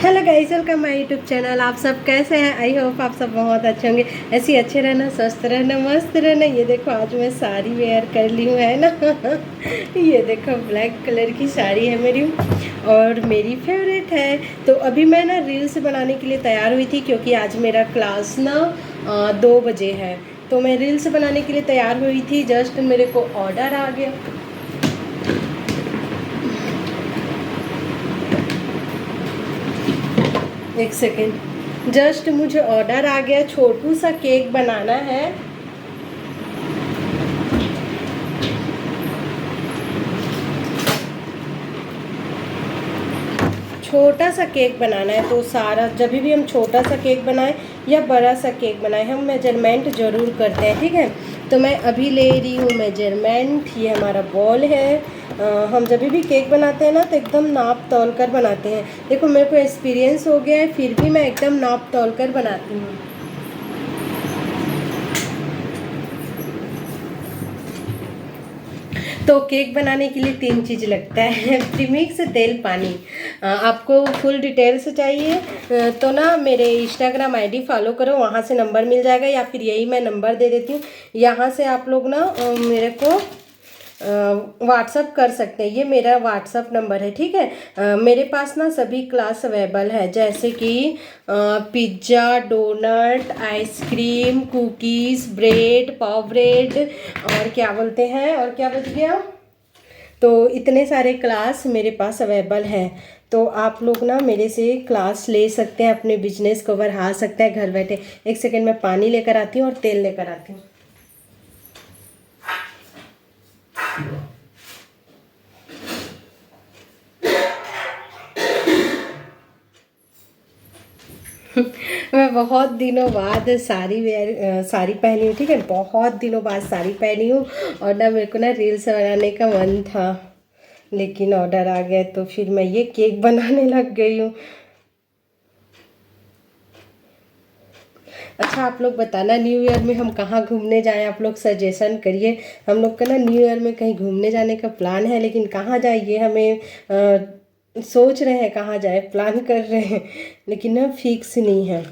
Hello guys, welcome my YouTube channel. आप सब कैसे हैं? आई होप आप सब बहुत अच्छे होंगे। ऐसे ही अच्छे रहना, स्वस्थ रहना, मस्त रहना। ये देखो आज मैं साड़ी वेयर कर ली हूँ, है ना। ये देखो ब्लैक कलर की साड़ी है मेरी और मेरी फेवरेट है। तो अभी मैं ना रील्स बनाने के लिए तैयार हुई थी क्योंकि आज मेरा क्लास ना 2 बजे है। तो मैं रील्स बनाने के लिए तैयार हुई थी, जस्ट मेरे को ऑर्डर आ गया। एक सेकेंड, जस्ट मुझे ऑर्डर आ गया, छोटू सा केक बनाना है। छोटा सा केक बनाना है, तो सारा जब भी हम छोटा सा केक बनाएं या बड़ा सा केक बनाएं, हम मेजरमेंट ज़रूर करते हैं, ठीक है। तो मैं अभी ले रही हूँ मेजरमेंट। ये हमारा बॉल है। हम जब भी केक बनाते हैं ना तो एकदम नाप तौल कर बनाते हैं। देखो मेरे को एक्सपीरियंस हो गया है, फिर भी मैं एकदम नाप तौल कर बनाती हूँ। तो केक बनाने के लिए 3 चीज़ लगता है। प्रीमिक्स, तेल, पानी। आपको फुल डिटेल्स चाहिए तो ना मेरे इंस्टाग्राम आईडी फॉलो करो, वहाँ से नंबर मिल जाएगा, या फिर यही मैं नंबर दे देती हूँ। यहाँ से आप लोग ना मेरे को व्हाट्सअप कर सकते हैं। ये मेरा व्हाट्सअप नंबर है, ठीक है। मेरे पास ना सभी क्लास अवेलेबल है, जैसे कि pizza, donut, ice cream, cookies, bread, पाव ब्रेड, और क्या बोलते हैं, और क्या बच गया। तो इतने सारे क्लास मेरे पास अवेलेबल हैं। तो आप लोग ना मेरे से क्लास ले सकते हैं, अपने बिजनेस को बढ़ा सकते हैं घर बैठे। एक सेकेंड, मैं पानी लेकर आती हूँ और तेल लेकर आती हूँ। मैं बहुत दिनों बाद साड़ी पहनी हूँ, ठीक है। बहुत दिनों बाद साड़ी पहनी हूँ और ना मेरे को ना रील्स बनाने का मन था, लेकिन ऑर्डर आ गया तो फिर मैं ये केक बनाने लग गई हूँ। अच्छा, आप लोग बताना न्यू ईयर में हम कहाँ घूमने जाएं, आप लोग सजेशन करिए। हम लोग का ना न्यू ईयर में कहीं घूमने जाने का प्लान है, लेकिन कहाँ जाए ये हमें सोच रहे हैं, कहाँ जाए प्लान कर रहे हैं, लेकिन ना फिक्स नहीं है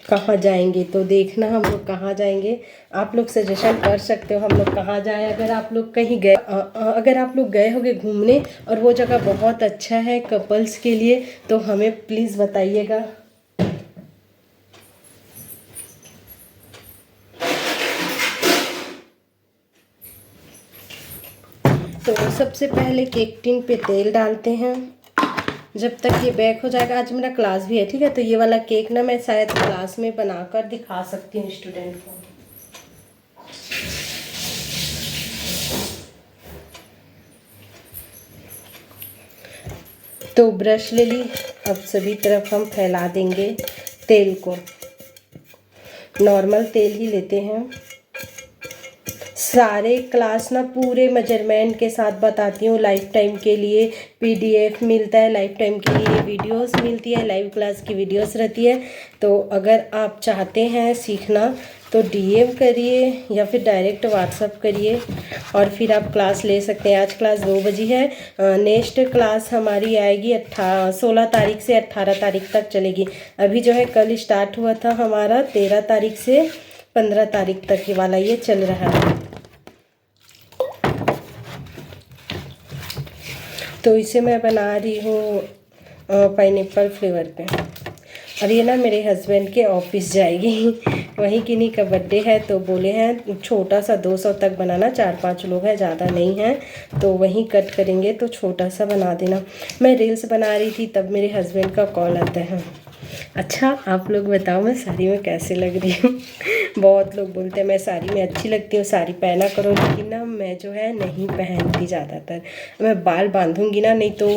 कहाँ जाएंगे। तो देखना हम लोग कहाँ जाएंगे, आप लोग सजेशन कर सकते हो हम लोग कहाँ जाएं। अगर आप लोग कहीं गए अगर आप लोग गए होगे घूमने और वो जगह बहुत अच्छा है कपल्स के लिए, तो हमें प्लीज़ बताइएगा। तो सबसे पहले केक टिन पे तेल डालते हैं। जब तक ये बेक हो जाएगा, आज मेरा क्लास भी है, ठीक है। तो ये वाला केक ना मैं शायद क्लास में बनाकर दिखा सकती हूँ स्टूडेंट को। तो ब्रश ले ली, अब सभी तरफ हम फैला देंगे तेल को। नॉर्मल तेल ही लेते हैं। सारे क्लास ना पूरे मेजरमेंट के साथ बताती हूँ, लाइफ टाइम के लिए पीडीएफ मिलता है, लाइफ टाइम के लिए वीडियोस मिलती है, लाइव क्लास की वीडियोस रहती है। तो अगर आप चाहते हैं सीखना तो डीएम करिए या फिर डायरेक्ट व्हाट्सअप करिए और फिर आप क्लास ले सकते हैं। आज क्लास 2 बजी है। नेक्स्ट क्लास हमारी आएगी 16 तारीख से 18 तारीख तक चलेगी। अभी जो है कल स्टार्ट हुआ था हमारा, 13 तारीख से 15 तारीख तक ये वाला ये चल रहा है। तो इसे मैं बना रही हूँ पाइनएप्पल फ्लेवर पे। और ये ना मेरे हस्बैंड के ऑफिस जाएगी। वहीं किन्हीं का बर्थडे है, तो बोले हैं छोटा सा 200 तक बनाना, 4-5 लोग हैं, ज़्यादा नहीं हैं, तो वहीं कट करेंगे, तो छोटा सा बना देना। मैं रील्स बना रही थी तब मेरे हस्बैंड का कॉल आता है। अच्छा, आप लोग बताओ मैं साड़ी में कैसे लग रही हूँ। बहुत लोग बोलते हैं मैं साड़ी में अच्छी लगती हूँ, साड़ी पहना करो, लेकिन ना मैं जो है नहीं पहनती ज़्यादातर। मैं बाल बांधूंगी ना, नहीं तो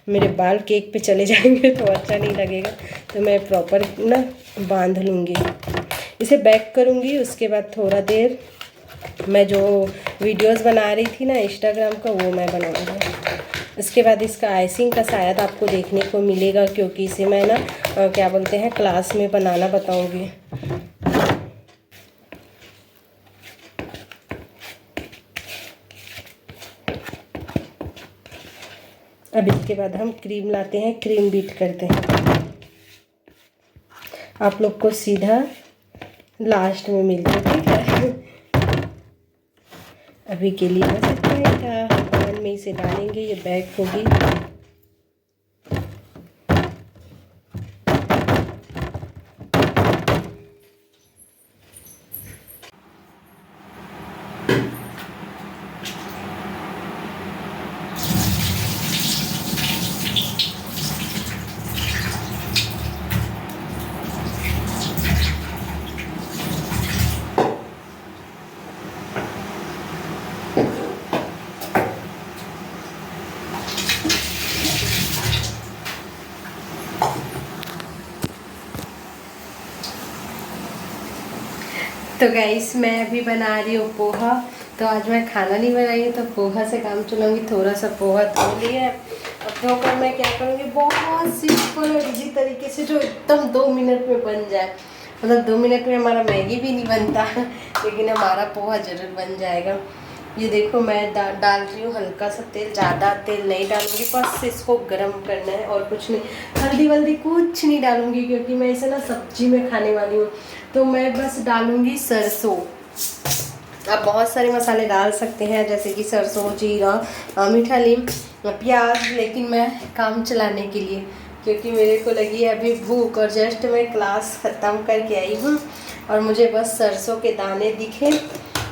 मेरे बाल केक पे चले जाएंगे तो अच्छा नहीं लगेगा। तो मैं प्रॉपर ना बांध लूँगी, इसे बैक करूँगी। उसके बाद थोड़ा देर मैं जो वीडियोस बना रही थी ना इंस्टाग्राम का, वो मैं बनाऊँगी। इसके बाद इसका आइसिंग का शायद आपको देखने को मिलेगा, क्योंकि इसे मैं ना क्या बोलते हैं क्लास में बनाना बताऊँगी। अभी उसके बाद हम क्रीम लाते हैं, क्रीम बीट करते हैं। आप लोग को सीधा लास्ट में मिलता है, ठीक है। अभी के लिए बस इतना ही था। ओवन में इसे डालेंगे, ये बैग होगी। तो गाइस मैं अभी बना रही हूँ पोहा। तो आज मैं खाना नहीं बनाई हूँ, तो पोहा से काम चलाऊंगी। थोड़ा सा पोहा धो लिया है, अब धोकर मैं क्या करूँगी, बहुत सिंपल और इजी तरीके से जो एकदम 2 मिनट में बन जाए। मतलब 2 मिनट में हमारा मैगी भी नहीं बनता लेकिन हमारा पोहा ज़रूर बन जाएगा। ये देखो मैं डाल रही हूँ हल्का सा तेल, ज़्यादा तेल नहीं डालूंगी, बस इसको गर्म करना है और कुछ नहीं। हल्दी वल्दी कुछ नहीं डालूंगी क्योंकि मैं इसे ना सब्जी में खाने वाली हूँ। तो मैं बस डालूंगी सरसों। आप बहुत सारे मसाले डाल सकते हैं जैसे कि सरसों, जीरा, मीठा नीम, प्याज, लेकिन मैं काम चलाने के लिए, क्योंकि मेरे को लगी है अभी भूख और जस्ट मैं क्लास ख़त्म करके आई हूँ और मुझे बस सरसों के दाने दिखे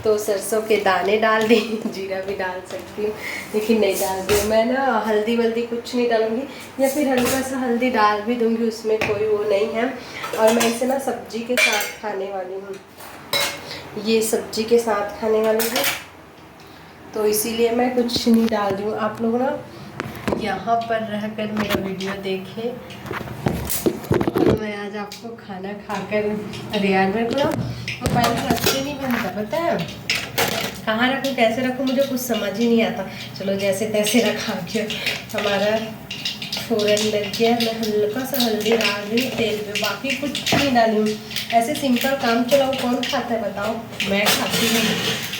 तो सरसों के दाने डाल दी। जीरा भी डाल सकती हूँ लेकिन नहीं डाल दी मैं ना। हल्दी वल्दी कुछ नहीं डालूँगी, या फिर हल्का सा हल्दी डाल भी दूँगी, उसमें कोई वो नहीं है। और मैं इसे ना सब्जी के साथ खाने वाली हूँ, ये सब्जी के साथ खाने वाली हूँ, तो इसीलिए मैं कुछ नहीं डाल रही हूँ। आप लोग ना यहाँ पर रहकर मेरा वीडियो देखें। तो मैं आज आपको खाना खाकर, अरे यार मेरे को ना मोबाइल रखते नहीं बनता, पता है कहाँ रखूँ कैसे रखूँ, मुझे कुछ समझ ही नहीं आता। चलो जैसे तैसे रखा के हमारा फ़ौरन लग गया। मैं हल्का सा हल्दी डाल रही हूँ तेल पे, बाकी कुछ नहीं डाली हूँ। ऐसे सिंपल काम चलाओ, कौन खाता है बताओ? मैं खाती हूँ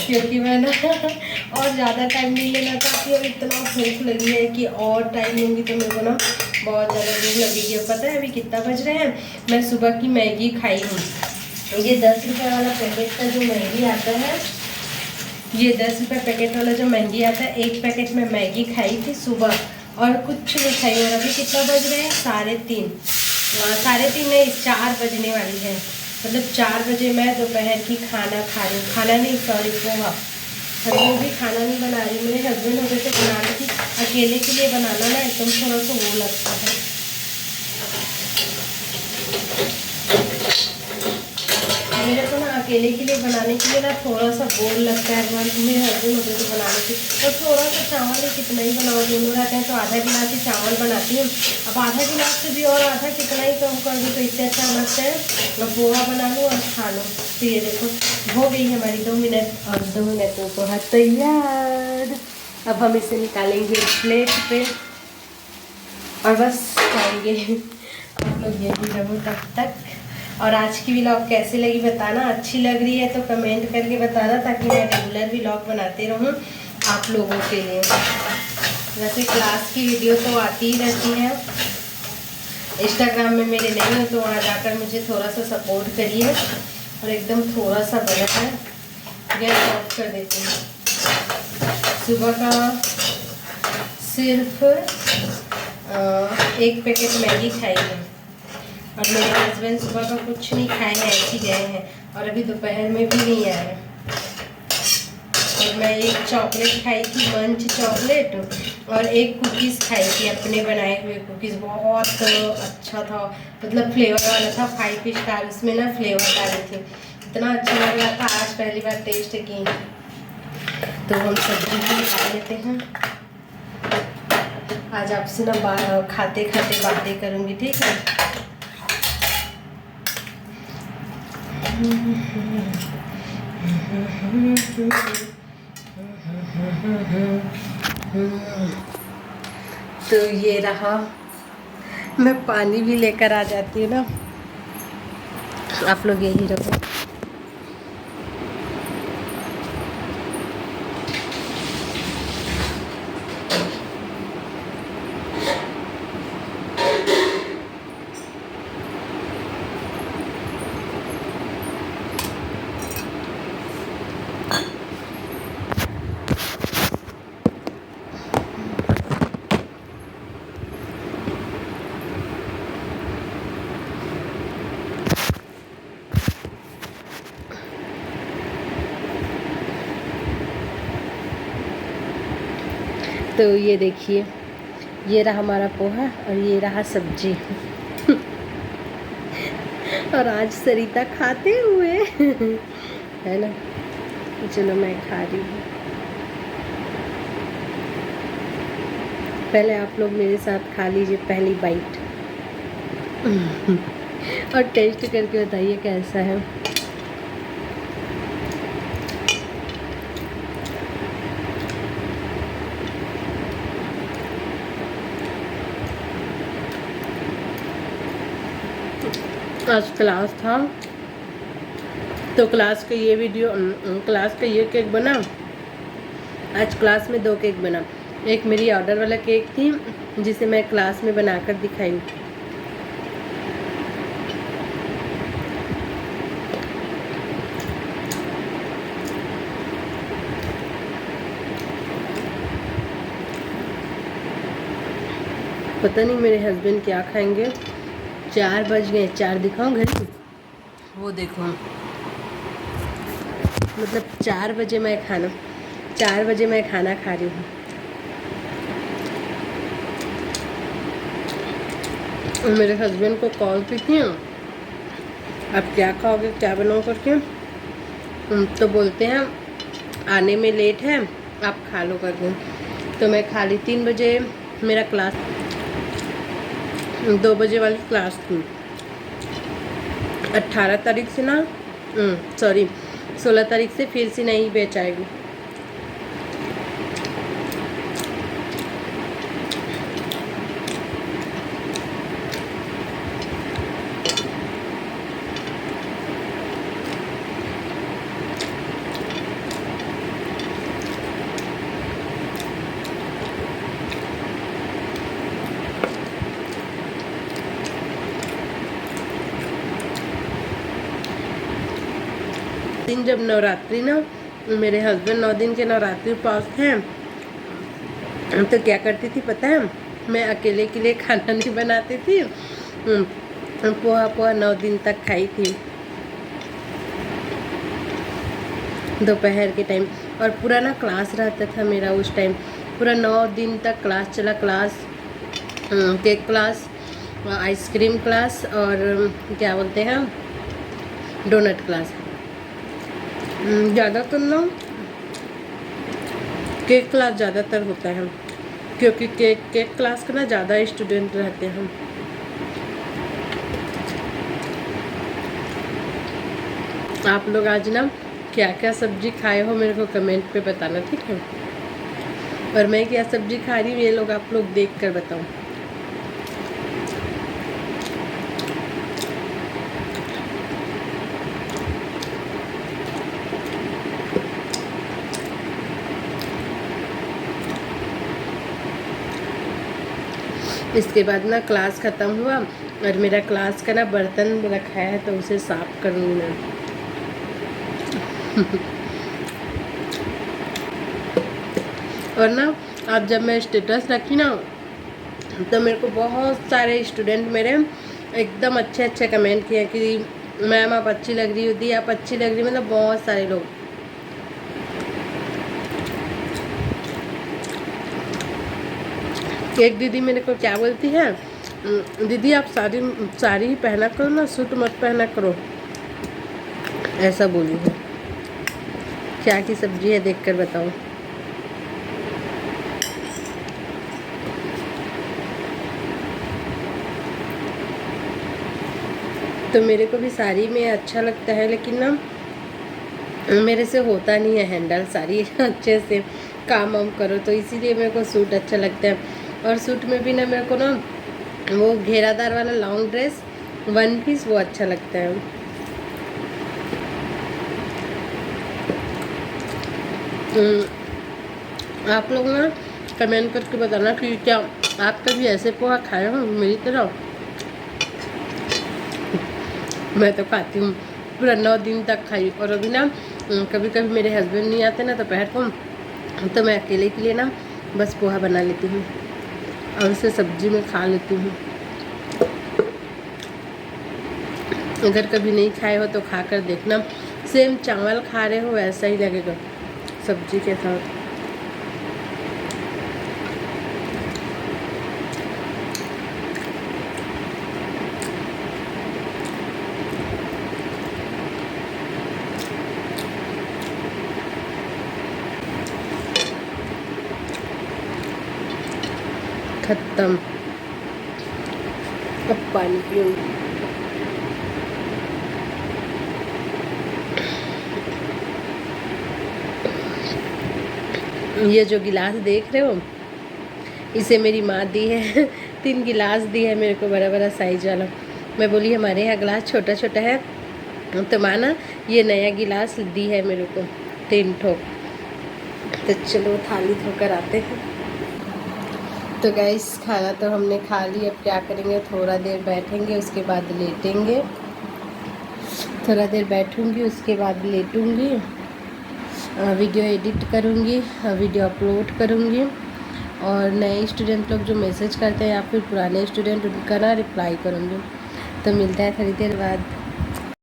क्योंकि मैं ना और ज़्यादा टाइम नहीं लेना चाहती। और इतना भूख लगी है कि और टाइम लूँगी तो मेरे को ना बहुत ज़्यादा भूख लगेगी। पता है अभी कितना बज रहे हैं? मैं सुबह की मैगी खाई हूँ। ये 10 रुपये वाला पैकेट का जो मैगी आता है, ये 10 रुपये पैकेट वाला जो मैगी आता है, एक पैकेट में मैगी खाई थी सुबह और कुछ नहीं खाई। और अभी कितना बज रहे हैं? 3:30। 3:30 नहीं, 4 बजने वाली है। मतलब 4 बजे मैं दोपहर की खाना खा रही हूँ। खाना नहीं, सॉरी, पोहा। और वो भी खाना नहीं बना रही, मेरे हस्बैंड होते थे बनाने की। अकेले के लिए बनाना ना एकदम थोड़ा सा वो लगता है। मेरे को ना अकेले के लिए बनाने के लिए ना थोड़ा सा बोर लगता है। मेरे हस्बैंड होते थे बनाने की, और थोड़ा सा चावल ही कितना ही बनाओ, दोनों रहते हैं तो आधा गिलास ही चावल बनाती हूँ। अब आधा गिलास से भी और आधा कितना ही कम कर दूँ, तो इससे अच्छा लगता है मैं पोहा बना लूँ और खा लूँ। तो ये देखो हो गई हमारी 2 मिनट, और 2 मिनट में पोहा तैयार। अब हम इसे निकालेंगे प्लेट पे और बस खाएंगे। आप लोग यही रहो तब तक। और आज की व्लॉग कैसी लगी बताना, अच्छी लग रही है तो कमेंट करके बताना, ताकि मैं रेगुलर व्लॉग बनाते रहूँ आप लोगों के लिए। वैसे क्लास की वीडियो तो आती ही रहती है, इंस्टाग्राम में मेरे नहीं हो तो वहाँ जाकर मुझे थोड़ा सा सपोर्ट करिए। और एकदम थोड़ा सा बना है, गैस ऑफ कर देती हूँ। सुबह का सिर्फ 1 पैकेट मैगी खाई है और मेरे हस्बैंड सुबह का कुछ नहीं खाए हैं, ऐसे गए हैं और अभी दोपहर में भी नहीं आए हैं। और मैं एक चॉकलेट खाई थी, मंच चॉकलेट, और एक कुकीज़ खाई थी, अपने बनाए हुए कुकीज़। बहुत अच्छा था, मतलब फ्लेवर वाला था, 5 स्टार उसमें ना फ्लेवर डाली थी, इतना अच्छा लग रहा था। आज पहली बार टेस्ट की। तो हम सब्जी भी खा लेते हैं। आज आपसे ना खाते खाते बातें करूँगी, ठीक है? तो ये रहा, मैं पानी भी लेकर आ जाती हूँ ना, आप लोग यही रहो। तो ये देखिए, ये रहा हमारा पोहा और ये रहा सब्जी। और आज सरिता खाते हुए है ना। चलो मैं खा रही हूँ। पहले आप लोग मेरे साथ खा लीजिए पहली बाइट और टेस्ट करके बताइए कैसा है। आज क्लास था तो क्लास का ये वीडियो, क्लास का ये केक बना। आज क्लास में 2 केक बना। एक मेरी ऑर्डर वाला केक थी जिसे मैं क्लास में बनाकर दिखाई। पता नहीं मेरे हस्बैंड क्या खाएंगे। 4 बज गए। 4 दिखाऊं घड़ी? वो देखो, मतलब 4 बजे मैं खाना खा रही हूँ। मेरे हस्बैंड को कॉल की थी, अब क्या खाओगे, क्या बनाओ करके। तो बोलते हैं आने में लेट है, आप खा लो करके। तो मैं खा ली। 3 बजे मेरा क्लास, 2 बजे वाली क्लास थी। 18 तारीख से ना, सॉरी 16 तारीख से फिर से नई बैच आएगी। दिन जब नवरात्रि ना, मेरे हस्बैंड 9 दिन के नवरात्रि उपवास हैं, तो क्या करती थी पता है, मैं अकेले के लिए खाना नहीं बनाती थी। पोहा 9 दिन तक खाई थी दोपहर के टाइम। और पूरा ना क्लास रहता था मेरा उस टाइम। पूरा 9 दिन तक क्लास चला। Class, cake class, ice cream class और क्या बोलते हैं, डोनट क्लास। ज़्यादातर ना केक क्लास ज़्यादातर होता है, क्योंकि केक क्लास का ना ज़्यादा स्टूडेंट रहते हैं। आप लोग आज ना क्या क्या सब्जी खाए हो मेरे को कमेंट पे बताना, ठीक है। और मैं क्या सब्जी खा रही हूँ ये लोग आप लोग देख कर बताओ। इसके बाद ना क्लास ख़त्म हुआ और मेरा क्लास का ना बर्तन रखा है तो उसे साफ करूँगी मैं। और ना आज जब मैं स्टेटस रखी ना, तो मेरे को बहुत सारे स्टूडेंट मेरे एकदम अच्छे कमेंट किए कि मैम आप अच्छी लग रही हो, दी आप अच्छी लग रही, मतलब बहुत सारे लोग। एक दीदी मेरे को क्या बोलती है, दीदी आप साड़ी ही पहना करो ना, सूट मत पहना करो, ऐसा बोली है। क्या की सब्जी है देखकर बताओ। तो मेरे को भी साड़ी में अच्छा लगता है, लेकिन ना मेरे से होता नहीं है हैंडल साड़ी अच्छे से, काम वाम करो, तो इसीलिए मेरे को सूट अच्छा लगता है। और सूट में भी ना मेरे को ना वो घेरादार वाला लॉन्ग ड्रेस 1 पीस वो अच्छा लगता है। आप लोग ना कमेंट करके बताना कि क्या आप कभी ऐसे पोहा खाए हो मेरी तरह। मैं तो खाती हूँ, पूरा 9 दिन तक खाई। और अभी ना कभी कभी मेरे हस्बैंड नहीं आते ना दोपहर को, तो मैं अकेले के लिए ना बस पोहा बना लेती हूँ और उसे सब्जी में खा लेती हूँ। अगर कभी नहीं खाए हो तो खा कर देखना, सेम चावल खा रहे हो वैसा ही लगेगा सब्जी के साथ। ख़त्म। अब पानी पीऊँगी। ये जो गिलास देख रहे हो, इसे मेरी माँ दी है। 3 गिलास दी है मेरे को, बड़ा बड़ा साइज वाला। मैं बोली हमारे यहाँ गिलास छोटा छोटा है, तो माँ ना ये नया गिलास दी है मेरे को 3 ठोक। तो चलो थाली धोकर आते हैं। तो गैस खाना तो हमने खा लिया, अब क्या करेंगे, थोड़ा देर बैठेंगे, उसके बाद लेटेंगे। थोड़ा देर बैठूंगी, उसके बाद लेटूंगी, वीडियो एडिट करूंगी, वीडियो अपलोड करूंगी। और नए स्टूडेंट लोग जो मैसेज करते हैं या फिर पुराने स्टूडेंट, उनका ना रिप्लाई करूंगी। तो मिलता है थोड़ी देर बाद।